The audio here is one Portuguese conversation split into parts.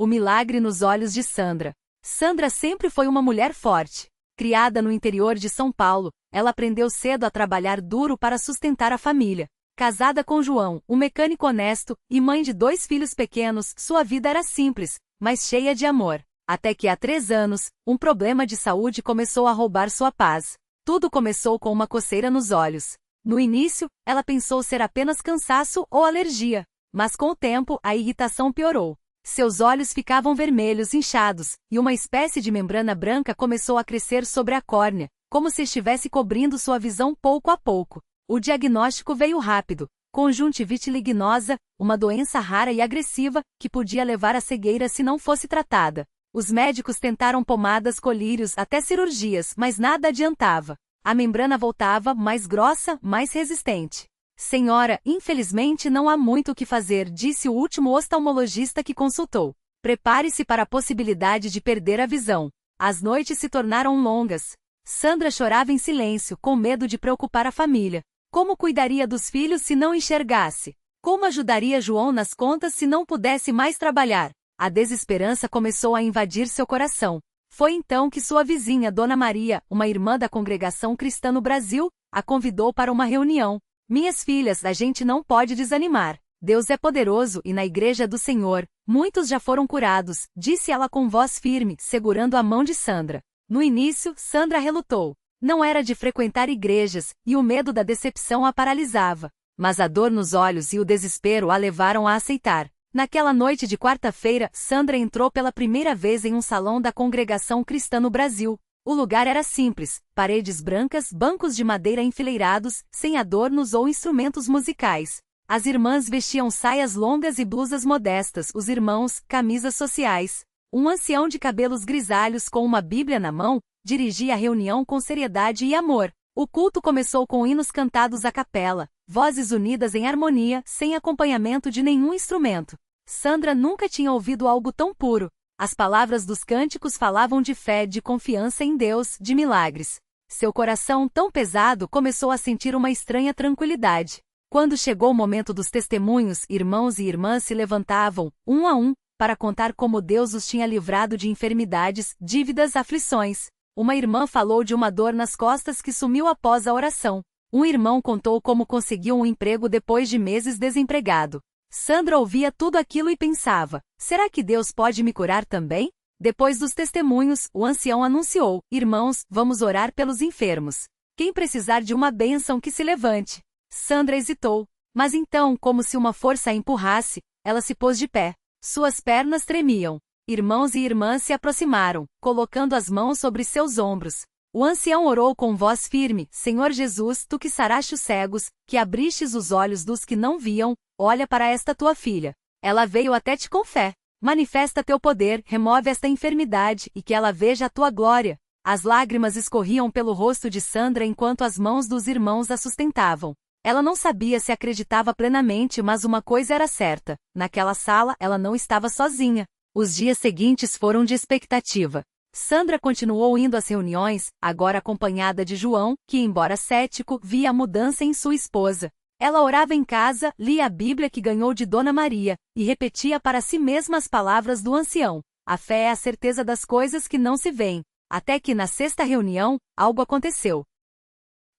O milagre nos olhos de Sandra. Sandra sempre foi uma mulher forte. Criada no interior de São Paulo, ela aprendeu cedo a trabalhar duro para sustentar a família. Casada com João, um mecânico honesto, e mãe de 2 filhos pequenos, sua vida era simples, mas cheia de amor. Até que há 3 anos, um problema de saúde começou a roubar sua paz. Tudo começou com uma coceira nos olhos. No início, ela pensou ser apenas cansaço ou alergia. Mas com o tempo, a irritação piorou. Seus olhos ficavam vermelhos, inchados, e uma espécie de membrana branca começou a crescer sobre a córnea, como se estivesse cobrindo sua visão pouco a pouco. O diagnóstico veio rápido: conjuntivite lignosa, uma doença rara e agressiva, que podia levar à cegueira se não fosse tratada. Os médicos tentaram pomadas, colírios, até cirurgias, mas nada adiantava. A membrana voltava, mais grossa, mais resistente. Senhora, infelizmente não há muito o que fazer, disse o último oftalmologista que consultou. Prepare-se para a possibilidade de perder a visão. As noites se tornaram longas. Sandra chorava em silêncio, com medo de preocupar a família. Como cuidaria dos filhos se não enxergasse? Como ajudaria João nas contas se não pudesse mais trabalhar? A desesperança começou a invadir seu coração. Foi então que sua vizinha, Dona Maria, uma irmã da congregação cristã no Brasil, a convidou para uma reunião. Minhas filhas, a gente não pode desanimar. Deus é poderoso e na igreja do Senhor, muitos já foram curados, disse ela com voz firme, segurando a mão de Sandra. No início, Sandra relutou. Não era de frequentar igrejas, e o medo da decepção a paralisava. Mas a dor nos olhos e o desespero a levaram a aceitar. Naquela noite de quarta-feira, Sandra entrou pela primeira vez em um salão da congregação cristã no Brasil. O lugar era simples, paredes brancas, bancos de madeira enfileirados, sem adornos ou instrumentos musicais. As irmãs vestiam saias longas e blusas modestas, os irmãos, camisas sociais. Um ancião de cabelos grisalhos com uma Bíblia na mão, dirigia a reunião com seriedade e amor. O culto começou com hinos cantados a capela, vozes unidas em harmonia, sem acompanhamento de nenhum instrumento. Sandra nunca tinha ouvido algo tão puro. As palavras dos cânticos falavam de fé, de confiança em Deus, de milagres. Seu coração, tão pesado, começou a sentir uma estranha tranquilidade. Quando chegou o momento dos testemunhos, irmãos e irmãs se levantavam, um a um, para contar como Deus os tinha livrado de enfermidades, dívidas, aflições. Uma irmã falou de uma dor nas costas que sumiu após a oração. Um irmão contou como conseguiu um emprego depois de meses desempregado. Sandra ouvia tudo aquilo e pensava: será que Deus pode me curar também? Depois dos testemunhos, o ancião anunciou: irmãos, vamos orar pelos enfermos. Quem precisar de uma bênção que se levante. Sandra hesitou, mas então, como se uma força a empurrasse, ela se pôs de pé. Suas pernas tremiam. Irmãos e irmãs se aproximaram, colocando as mãos sobre seus ombros. O ancião orou com voz firme: Senhor Jesus, tu que saraste os cegos, que abristes os olhos dos que não viam, olha para esta tua filha. Ela veio até ti com fé. Manifesta teu poder, remove esta enfermidade, e que ela veja a tua glória. As lágrimas escorriam pelo rosto de Sandra enquanto as mãos dos irmãos a sustentavam. Ela não sabia se acreditava plenamente, mas uma coisa era certa: naquela sala ela não estava sozinha. Os dias seguintes foram de expectativa. Sandra continuou indo às reuniões, agora acompanhada de João, que, embora cético, via a mudança em sua esposa. Ela orava em casa, lia a Bíblia que ganhou de Dona Maria, e repetia para si mesma as palavras do ancião: a fé é a certeza das coisas que não se veem. Até que, na sexta reunião, algo aconteceu.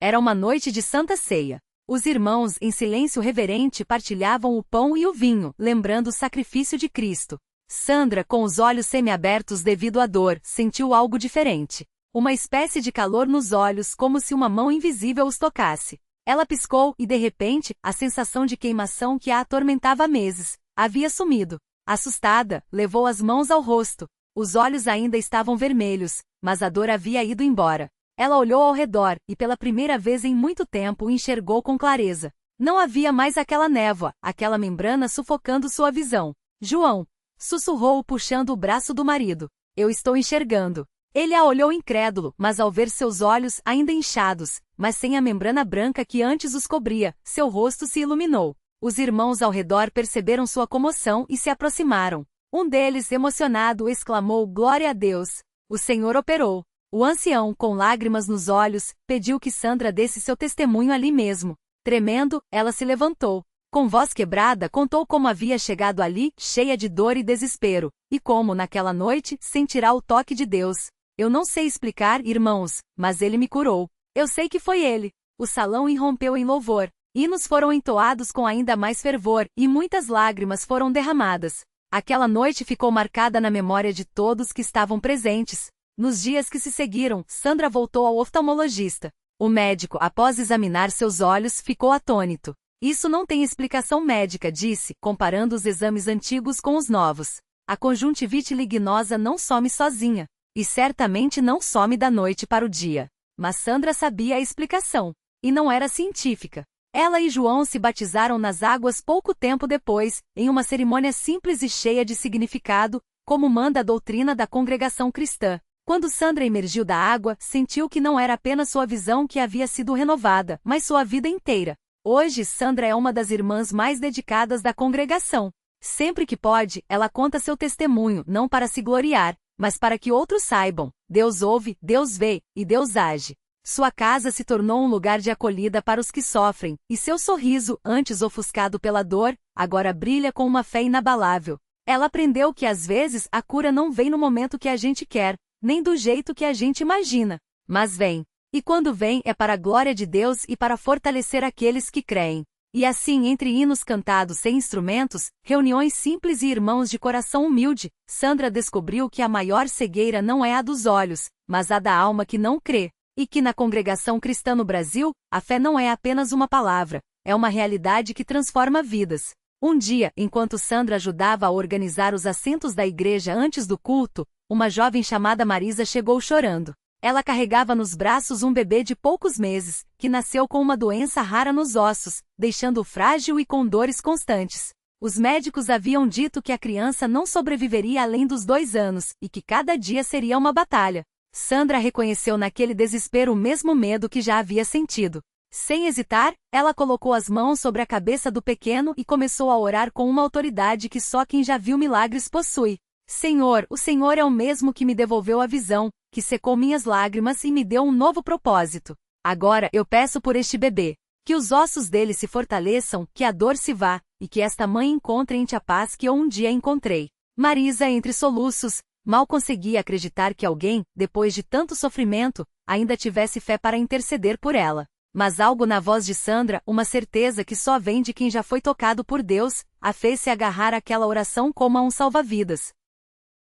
Era uma noite de Santa Ceia. Os irmãos, em silêncio reverente, partilhavam o pão e o vinho, lembrando o sacrifício de Cristo. Sandra, com os olhos semiabertos devido à dor, sentiu algo diferente. Uma espécie de calor nos olhos, como se uma mão invisível os tocasse. Ela piscou e, de repente, a sensação de queimação que a atormentava há meses havia sumido. Assustada, levou as mãos ao rosto. Os olhos ainda estavam vermelhos, mas a dor havia ido embora. Ela olhou ao redor e, pela primeira vez em muito tempo, o enxergou com clareza. Não havia mais aquela névoa, aquela membrana sufocando sua visão. João! Sussurrou puxando o braço do marido. Eu estou enxergando. Ele a olhou incrédulo, mas ao ver seus olhos ainda inchados, mas sem a membrana branca que antes os cobria, seu rosto se iluminou. Os irmãos ao redor perceberam sua comoção e se aproximaram. Um deles, emocionado, exclamou: Glória a Deus! O Senhor operou. O ancião, com lágrimas nos olhos, pediu que Sandra desse seu testemunho ali mesmo. Tremendo, ela se levantou. Com voz quebrada, contou como havia chegado ali, cheia de dor e desespero, e como, naquela noite, sentirá o toque de Deus. Eu não sei explicar, irmãos, mas ele me curou. Eu sei que foi ele. O salão irrompeu em louvor. Hinos foram entoados com ainda mais fervor, e muitas lágrimas foram derramadas. Aquela noite ficou marcada na memória de todos que estavam presentes. Nos dias que se seguiram, Sandra voltou ao oftalmologista. O médico, após examinar seus olhos, ficou atônito. Isso não tem explicação médica, disse, comparando os exames antigos com os novos. A conjuntivite lignosa não some sozinha. E certamente não some da noite para o dia. Mas Sandra sabia a explicação. E não era científica. Ela e João se batizaram nas águas pouco tempo depois, em uma cerimônia simples e cheia de significado, como manda a doutrina da congregação cristã. Quando Sandra emergiu da água, sentiu que não era apenas sua visão que havia sido renovada, mas sua vida inteira. Hoje, Sandra é uma das irmãs mais dedicadas da congregação. Sempre que pode, ela conta seu testemunho, não para se gloriar, mas para que outros saibam. Deus ouve, Deus vê, e Deus age. Sua casa se tornou um lugar de acolhida para os que sofrem, e seu sorriso, antes ofuscado pela dor, agora brilha com uma fé inabalável. Ela aprendeu que às vezes a cura não vem no momento que a gente quer, nem do jeito que a gente imagina, mas vem. E quando vem é para a glória de Deus e para fortalecer aqueles que creem. E assim, entre hinos cantados sem instrumentos, reuniões simples e irmãos de coração humilde, Sandra descobriu que a maior cegueira não é a dos olhos, mas a da alma que não crê. E que na congregação cristã no Brasil, a fé não é apenas uma palavra, é uma realidade que transforma vidas. Um dia, enquanto Sandra ajudava a organizar os assentos da igreja antes do culto, uma jovem chamada Marisa chegou chorando. Ela carregava nos braços um bebê de poucos meses, que nasceu com uma doença rara nos ossos, deixando-o frágil e com dores constantes. Os médicos haviam dito que a criança não sobreviveria além dos 2 anos, e que cada dia seria uma batalha. Sandra reconheceu naquele desespero o mesmo medo que já havia sentido. Sem hesitar, ela colocou as mãos sobre a cabeça do pequeno e começou a orar com uma autoridade que só quem já viu milagres possui. Senhor, o Senhor é o mesmo que me devolveu a visão, que secou minhas lágrimas e me deu um novo propósito. Agora eu peço por este bebê. Que os ossos dele se fortaleçam, que a dor se vá, e que esta mãe encontre em ti a paz que eu um dia encontrei. Marisa, entre soluços, mal conseguia acreditar que alguém, depois de tanto sofrimento, ainda tivesse fé para interceder por ela. Mas algo na voz de Sandra, uma certeza que só vem de quem já foi tocado por Deus, a fez se agarrar àquela oração como a um salva-vidas.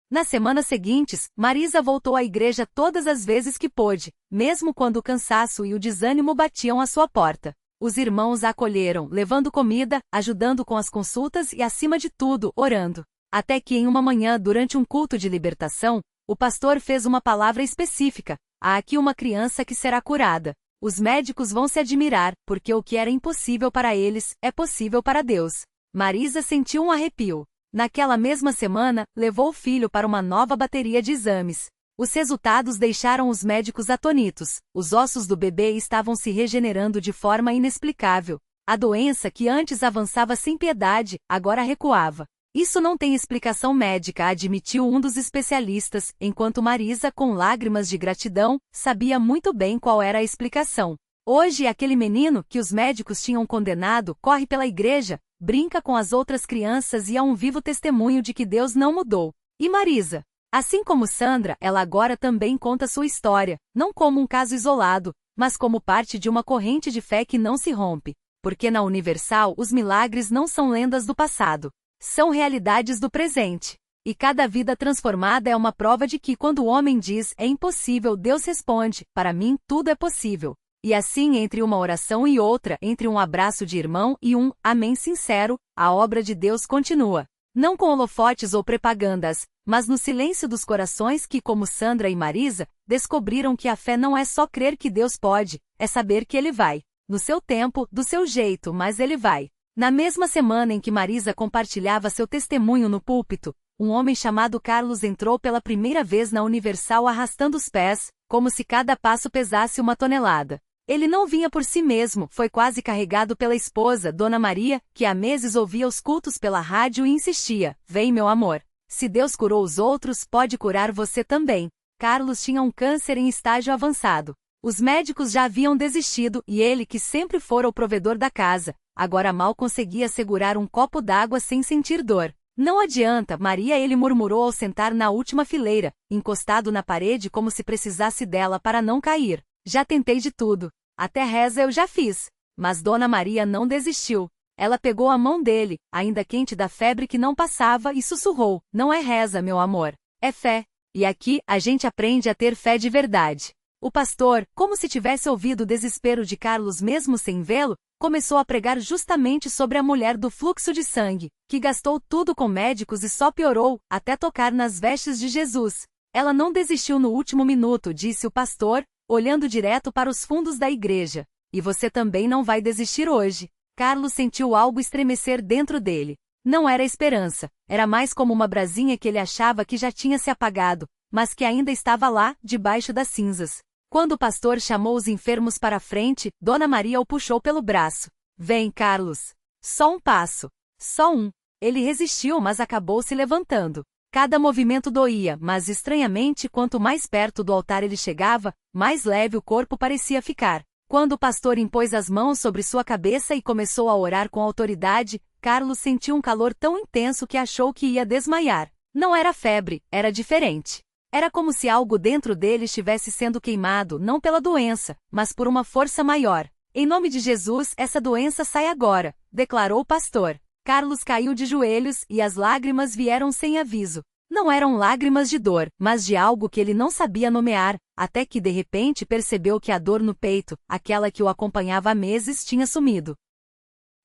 Nas semanas seguintes, Marisa voltou à igreja todas as vezes que pôde, mesmo quando o cansaço e o desânimo batiam à sua porta. Os irmãos a acolheram, levando comida, ajudando com as consultas e, acima de tudo, orando. Até que em uma manhã, durante um culto de libertação, o pastor fez uma palavra específica: há aqui uma criança que será curada. Os médicos vão se admirar, porque o que era impossível para eles, é possível para Deus. Marisa sentiu um arrepio. Naquela mesma semana, levou o filho para uma nova bateria de exames. Os resultados deixaram os médicos atonitos. Os ossos do bebê estavam se regenerando de forma inexplicável. A doença que antes avançava sem piedade, agora recuava. Isso não tem explicação médica, admitiu um dos especialistas, enquanto Marisa, com lágrimas de gratidão, sabia muito bem qual era a explicação. Hoje, aquele menino, que os médicos tinham condenado, corre pela igreja, brinca com as outras crianças e é um vivo testemunho de que Deus não mudou. E Marisa? Assim como Sandra, ela agora também conta sua história, não como um caso isolado, mas como parte de uma corrente de fé que não se rompe. Porque na Universal, os milagres não são lendas do passado. São realidades do presente. E cada vida transformada é uma prova de que quando o homem diz, é impossível, Deus responde, para mim, tudo é possível. E assim, entre uma oração e outra, entre um abraço de irmão e um amém sincero, a obra de Deus continua. Não com holofotes ou propagandas, mas no silêncio dos corações que, como Sandra e Marisa, descobriram que a fé não é só crer que Deus pode, é saber que Ele vai. No seu tempo, do seu jeito, mas Ele vai. Na mesma semana em que Marisa compartilhava seu testemunho no púlpito, um homem chamado Carlos entrou pela primeira vez na Universal arrastando os pés, como se cada passo pesasse 1 tonelada. Ele não vinha por si mesmo, foi quase carregado pela esposa, Dona Maria, que há meses ouvia os cultos pela rádio e insistia: vem, meu amor. Se Deus curou os outros, pode curar você também. Carlos tinha um câncer em estágio avançado. Os médicos já haviam desistido e ele, que sempre fora o provedor da casa, agora mal conseguia segurar um copo d'água sem sentir dor. Não adianta, Maria, ele murmurou ao sentar na última fileira, encostado na parede como se precisasse dela para não cair. Já tentei de tudo. Até reza eu já fiz. Mas Dona Maria não desistiu. Ela pegou a mão dele, ainda quente da febre que não passava, e sussurrou: não é reza, meu amor. É fé. E aqui, a gente aprende a ter fé de verdade. O pastor, como se tivesse ouvido o desespero de Carlos mesmo sem vê-lo, começou a pregar justamente sobre a mulher do fluxo de sangue, que gastou tudo com médicos e só piorou, até tocar nas vestes de Jesus. Ela não desistiu no último minuto, disse o pastor, olhando direto para os fundos da igreja. E você também não vai desistir hoje. Carlos sentiu algo estremecer dentro dele. Não era esperança, era mais como uma brasinha que ele achava que já tinha se apagado, mas que ainda estava lá, debaixo das cinzas. Quando o pastor chamou os enfermos para a frente, Dona Maria o puxou pelo braço. Vem, Carlos. Só um passo. Só um. Ele resistiu, mas acabou se levantando. Cada movimento doía, mas estranhamente, quanto mais perto do altar ele chegava, mais leve o corpo parecia ficar. Quando o pastor impôs as mãos sobre sua cabeça e começou a orar com autoridade, Carlos sentiu um calor tão intenso que achou que ia desmaiar. Não era febre, era diferente. Era como se algo dentro dele estivesse sendo queimado, não pela doença, mas por uma força maior. Em nome de Jesus, essa doença sai agora, declarou o pastor. Carlos caiu de joelhos e as lágrimas vieram sem aviso. Não eram lágrimas de dor, mas de algo que ele não sabia nomear, até que de repente percebeu que a dor no peito, aquela que o acompanhava há meses, tinha sumido.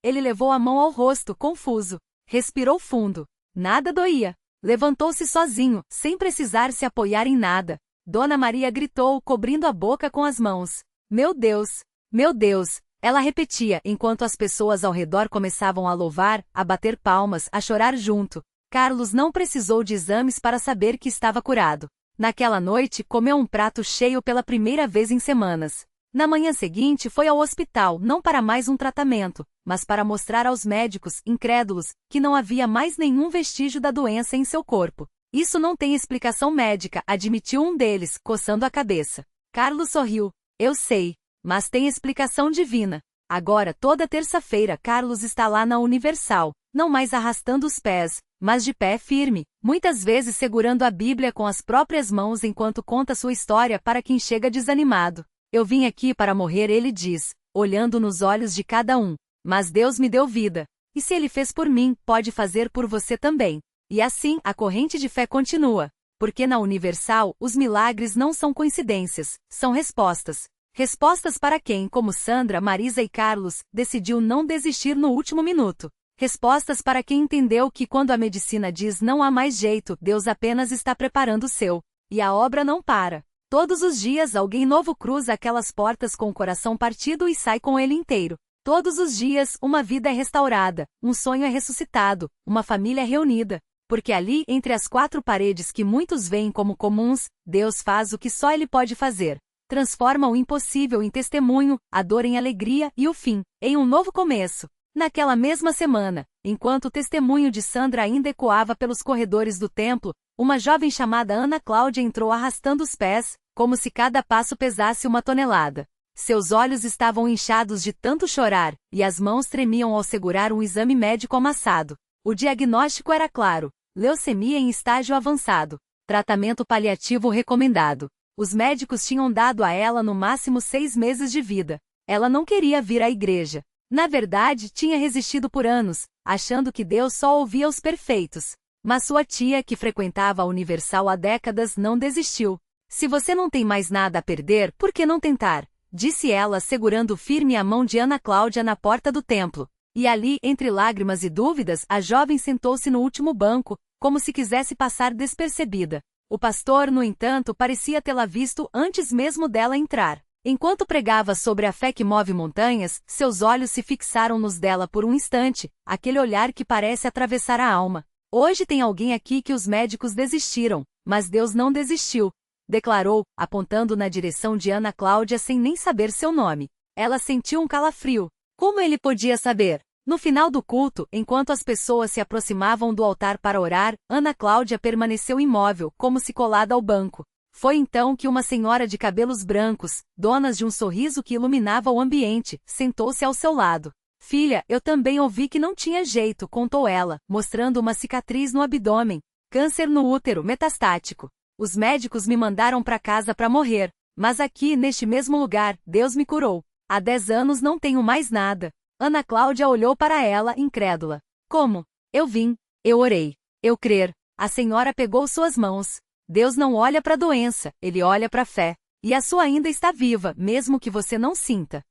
Ele levou a mão ao rosto, confuso. Respirou fundo. Nada doía. Levantou-se sozinho, sem precisar se apoiar em nada. Dona Maria gritou, cobrindo a boca com as mãos. Meu Deus! Meu Deus! Ela repetia, enquanto as pessoas ao redor começavam a louvar, a bater palmas, a chorar junto. Carlos não precisou de exames para saber que estava curado. Naquela noite, comeu um prato cheio pela primeira vez em semanas. Na manhã seguinte foi ao hospital, não para mais um tratamento, mas para mostrar aos médicos, incrédulos, que não havia mais nenhum vestígio da doença em seu corpo. Isso não tem explicação médica, admitiu um deles, coçando a cabeça. Carlos sorriu. Eu sei, mas tem explicação divina. Agora, toda terça-feira, Carlos está lá na Universal, não mais arrastando os pés, mas de pé firme, muitas vezes segurando a Bíblia com as próprias mãos enquanto conta sua história para quem chega desanimado. Eu vim aqui para morrer, ele diz, olhando nos olhos de cada um. Mas Deus me deu vida. E se ele fez por mim, pode fazer por você também. E assim, a corrente de fé continua. Porque na Universal, os milagres não são coincidências, são respostas. Respostas para quem, como Sandra, Marisa e Carlos, decidiu não desistir no último minuto. Respostas para quem entendeu que quando a medicina diz não há mais jeito, Deus apenas está preparando o seu. E a obra não para. Todos os dias alguém novo cruza aquelas portas com o coração partido e sai com ele inteiro. Todos os dias, uma vida é restaurada, um sonho é ressuscitado, uma família é reunida. Porque ali, entre as quatro paredes que muitos veem como comuns, Deus faz o que só Ele pode fazer. Transforma o impossível em testemunho, a dor em alegria e o fim, em um novo começo. Naquela mesma semana, enquanto o testemunho de Sandra ainda ecoava pelos corredores do templo, uma jovem chamada Ana Cláudia entrou arrastando os pés, como se cada passo pesasse 1 tonelada. Seus olhos estavam inchados de tanto chorar, e as mãos tremiam ao segurar um exame médico amassado. O diagnóstico era claro: leucemia em estágio avançado. Tratamento paliativo recomendado. Os médicos tinham dado a ela no máximo 6 meses de vida. Ela não queria vir à igreja. Na verdade, tinha resistido por anos, achando que Deus só ouvia os perfeitos. Mas sua tia, que frequentava a Universal há décadas, não desistiu. Se você não tem mais nada a perder, por que não tentar? Disse ela, segurando firme a mão de Ana Cláudia na porta do templo. E ali, entre lágrimas e dúvidas, a jovem sentou-se no último banco, como se quisesse passar despercebida. O pastor, no entanto, parecia tê-la visto antes mesmo dela entrar. Enquanto pregava sobre a fé que move montanhas, seus olhos se fixaram nos dela por um instante, aquele olhar que parece atravessar a alma. Hoje tem alguém aqui que os médicos desistiram, mas Deus não desistiu, declarou, apontando na direção de Ana Cláudia sem nem saber seu nome. Ela sentiu um calafrio. Como ele podia saber? No final do culto, enquanto as pessoas se aproximavam do altar para orar, Ana Cláudia permaneceu imóvel, como se colada ao banco. Foi então que uma senhora de cabelos brancos, dona de um sorriso que iluminava o ambiente, sentou-se ao seu lado. Filha, eu também ouvi que não tinha jeito, contou ela, mostrando uma cicatriz no abdômen. Câncer no útero, metastático. Os médicos me mandaram para casa para morrer, mas aqui, neste mesmo lugar, Deus me curou. Há 10 anos não tenho mais nada. Ana Cláudia olhou para ela, incrédula. Como? Eu vim, eu orei, eu crer. A senhora pegou suas mãos. Deus não olha para a doença, ele olha para a fé. E a sua ainda está viva, mesmo que você não sinta.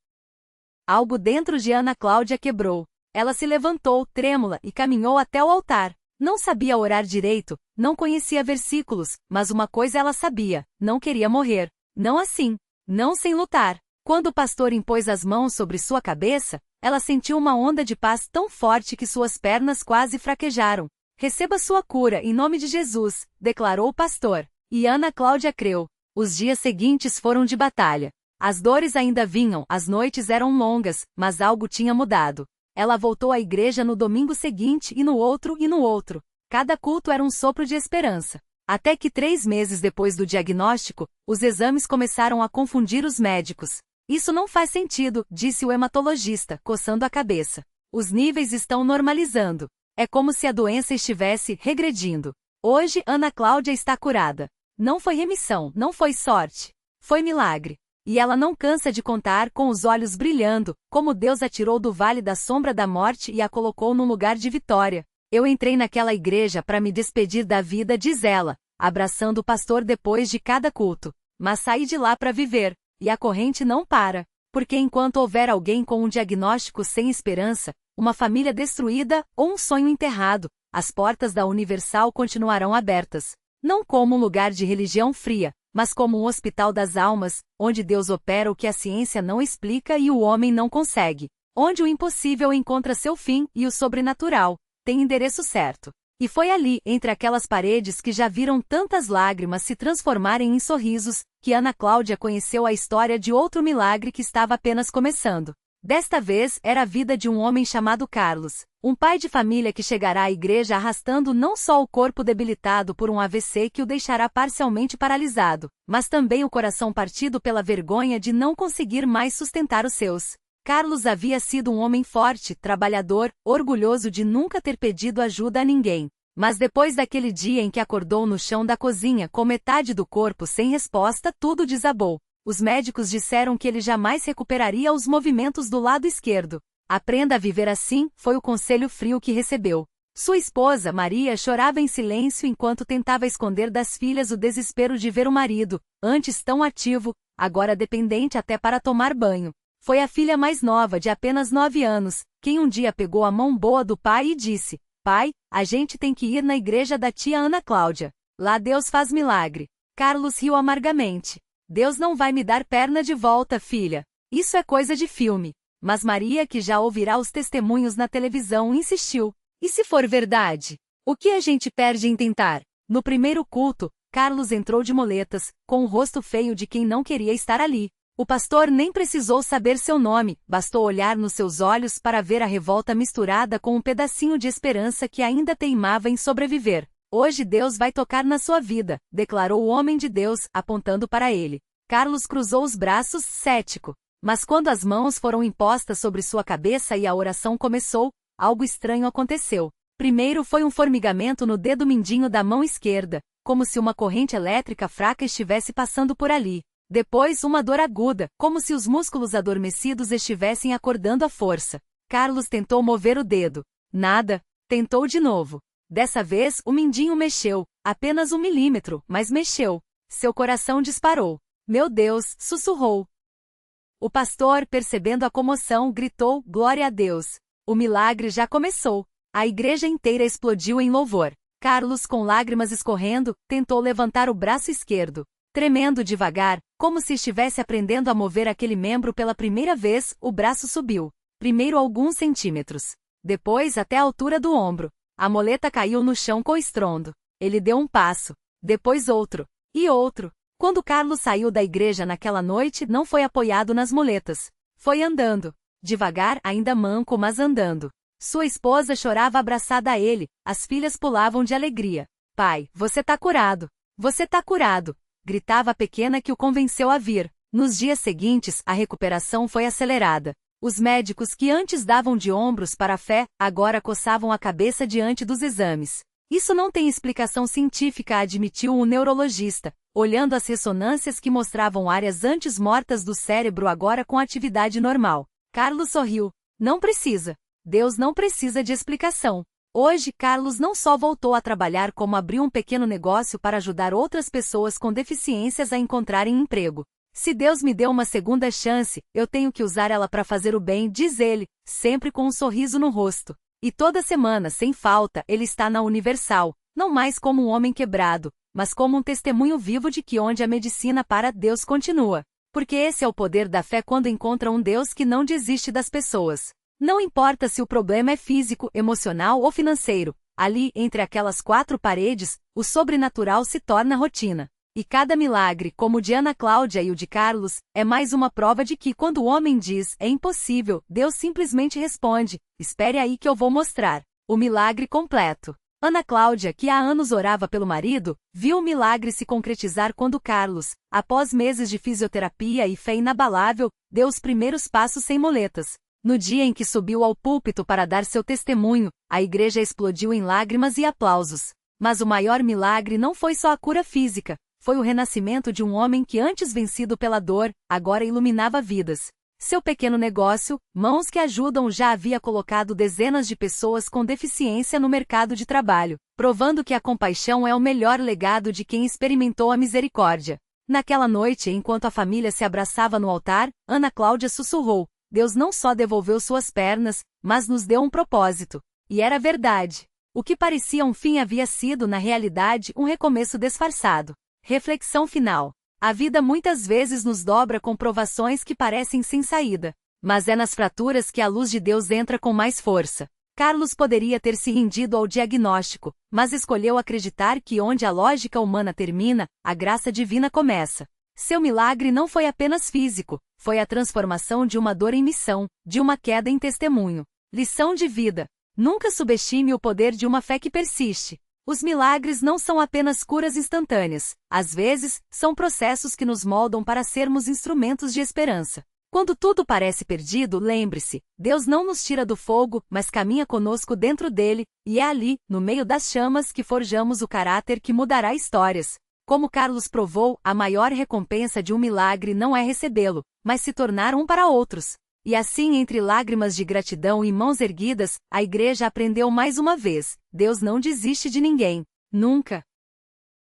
Algo dentro de Ana Cláudia quebrou. Ela se levantou, trêmula, e caminhou até o altar. Não sabia orar direito, não conhecia versículos, mas uma coisa ela sabia: não queria morrer. Não assim, não sem lutar. Quando o pastor impôs as mãos sobre sua cabeça, ela sentiu uma onda de paz tão forte que suas pernas quase fraquejaram. Receba sua cura em nome de Jesus, declarou o pastor. E Ana Cláudia creu. Os dias seguintes foram de batalha. As dores ainda vinham, as noites eram longas, mas algo tinha mudado. Ela voltou à igreja no domingo seguinte e no outro e no outro. Cada culto era um sopro de esperança. Até que 3 meses depois do diagnóstico, os exames começaram a confundir os médicos. Isso não faz sentido, disse o hematologista, coçando a cabeça. Os níveis estão normalizando. É como se a doença estivesse regredindo. Hoje, Ana Cláudia está curada. Não foi remissão, não foi sorte. Foi milagre. E ela não cansa de contar com os olhos brilhando, como Deus a tirou do vale da sombra da morte e a colocou num lugar de vitória. Eu entrei naquela igreja para me despedir da vida, diz ela, abraçando o pastor depois de cada culto. Mas saí de lá para viver. E a corrente não para. Porque enquanto houver alguém com um diagnóstico sem esperança, uma família destruída ou um sonho enterrado, as portas da Universal continuarão abertas. Não como um lugar de religião fria, mas como um hospital das almas, onde Deus opera o que a ciência não explica e o homem não consegue. Onde o impossível encontra seu fim e o sobrenatural tem endereço certo. E foi ali, entre aquelas paredes que já viram tantas lágrimas se transformarem em sorrisos, que Ana Cláudia conheceu a história de outro milagre que estava apenas começando. Desta vez, era a vida de um homem chamado Carlos, um pai de família que chegará à igreja arrastando não só o corpo debilitado por um AVC que o deixará parcialmente paralisado, mas também o coração partido pela vergonha de não conseguir mais sustentar os seus. Carlos havia sido um homem forte, trabalhador, orgulhoso de nunca ter pedido ajuda a ninguém. Mas depois daquele dia em que acordou no chão da cozinha com metade do corpo sem resposta, tudo desabou. Os médicos disseram que ele jamais recuperaria os movimentos do lado esquerdo. Aprenda a viver assim, foi o conselho frio que recebeu. Sua esposa, Maria, chorava em silêncio enquanto tentava esconder das filhas o desespero de ver o marido, antes tão ativo, agora dependente até para tomar banho. Foi a filha mais nova, de apenas 9 anos, quem um dia pegou a mão boa do pai e disse: "Pai, a gente tem que ir na igreja da tia Ana Cláudia. Lá Deus faz milagre." Carlos riu amargamente. "Deus não vai me dar perna de volta, filha. Isso é coisa de filme." Mas Maria, que já ouvirá os testemunhos na televisão, insistiu. "E se for verdade? O que a gente perde em tentar?" No primeiro culto, Carlos entrou de moletas, com o rosto feio de quem não queria estar ali. O pastor nem precisou saber seu nome, bastou olhar nos seus olhos para ver a revolta misturada com um pedacinho de esperança que ainda teimava em sobreviver. "Hoje Deus vai tocar na sua vida", declarou o homem de Deus, apontando para ele. Carlos cruzou os braços, cético. Mas quando as mãos foram impostas sobre sua cabeça e a oração começou, algo estranho aconteceu. Primeiro foi um formigamento no dedo mindinho da mão esquerda, como se uma corrente elétrica fraca estivesse passando por ali. Depois uma dor aguda, como se os músculos adormecidos estivessem acordando à força. Carlos tentou mover o dedo. Nada. Tentou de novo. Dessa vez o mindinho mexeu, apenas 1 milímetro, mas mexeu. Seu coração disparou. "Meu Deus", sussurrou. O pastor, percebendo a comoção, gritou: "Glória a Deus! O milagre já começou." A igreja inteira explodiu em louvor. Carlos, com lágrimas escorrendo, tentou levantar o braço esquerdo. Tremendo devagar, como se estivesse aprendendo a mover aquele membro pela primeira vez, o braço subiu. Primeiro alguns centímetros. Depois até a altura do ombro. A moleta caiu no chão com estrondo. Ele deu um passo. Depois outro. E outro. Quando Carlos saiu da igreja naquela noite, não foi apoiado nas muletas. Foi andando. Devagar, ainda manco, mas andando. Sua esposa chorava abraçada a ele, as filhas pulavam de alegria. "Pai, você tá curado. Você tá curado", gritava a pequena, que o convenceu a vir. Nos dias seguintes, a recuperação foi acelerada. Os médicos que antes davam de ombros para a fé, agora coçavam a cabeça diante dos exames. Isso não tem explicação científica, admitiu um neurologista, olhando as ressonâncias que mostravam áreas antes mortas do cérebro agora com atividade normal. Carlos sorriu. Não precisa. Deus não precisa de explicação. Hoje, Carlos não só voltou a trabalhar como abriu um pequeno negócio para ajudar outras pessoas com deficiências a encontrarem emprego. Se Deus me deu uma segunda chance, eu tenho que usar ela para fazer o bem, diz ele, sempre com um sorriso no rosto. E toda semana, sem falta, ele está na Universal, não mais como um homem quebrado, mas como um testemunho vivo de que onde a medicina para, Deus continua. Porque esse é o poder da fé quando encontra um Deus que não desiste das pessoas. Não importa se o problema é físico, emocional ou financeiro, ali, entre aquelas quatro paredes, o sobrenatural se torna rotina. E cada milagre, como o de Ana Cláudia e o de Carlos, é mais uma prova de que quando o homem diz, é impossível, Deus simplesmente responde, espere aí que eu vou mostrar. O milagre completo. Ana Cláudia, que há anos orava pelo marido, viu o milagre se concretizar quando Carlos, após meses de fisioterapia e fé inabalável, deu os primeiros passos sem muletas. No dia em que subiu ao púlpito para dar seu testemunho, a igreja explodiu em lágrimas e aplausos. Mas o maior milagre não foi só a cura física, foi o renascimento de um homem que antes vencido pela dor, agora iluminava vidas. Seu pequeno negócio, Mãos que Ajudam, já havia colocado dezenas de pessoas com deficiência no mercado de trabalho, provando que a compaixão é o melhor legado de quem experimentou a misericórdia. Naquela noite, enquanto a família se abraçava no altar, Ana Cláudia sussurrou, Deus não só devolveu suas pernas, mas nos deu um propósito. E era verdade. O que parecia um fim havia sido, na realidade, um recomeço disfarçado. Reflexão final. A vida muitas vezes nos dobra com provações que parecem sem saída. Mas é nas fraturas que a luz de Deus entra com mais força. Carlos poderia ter se rendido ao diagnóstico, mas escolheu acreditar que onde a lógica humana termina, a graça divina começa. Seu milagre não foi apenas físico, foi a transformação de uma dor em missão, de uma queda em testemunho. Lição de vida. Nunca subestime o poder de uma fé que persiste. Os milagres não são apenas curas instantâneas, às vezes, são processos que nos moldam para sermos instrumentos de esperança. Quando tudo parece perdido, lembre-se, Deus não nos tira do fogo, mas caminha conosco dentro dele, e é ali, no meio das chamas, que forjamos o caráter que mudará histórias. Como Carlos provou, a maior recompensa de um milagre não é recebê-lo, mas se tornar um para outros. E assim, entre lágrimas de gratidão e mãos erguidas, a igreja aprendeu mais uma vez, Deus não desiste de ninguém. Nunca.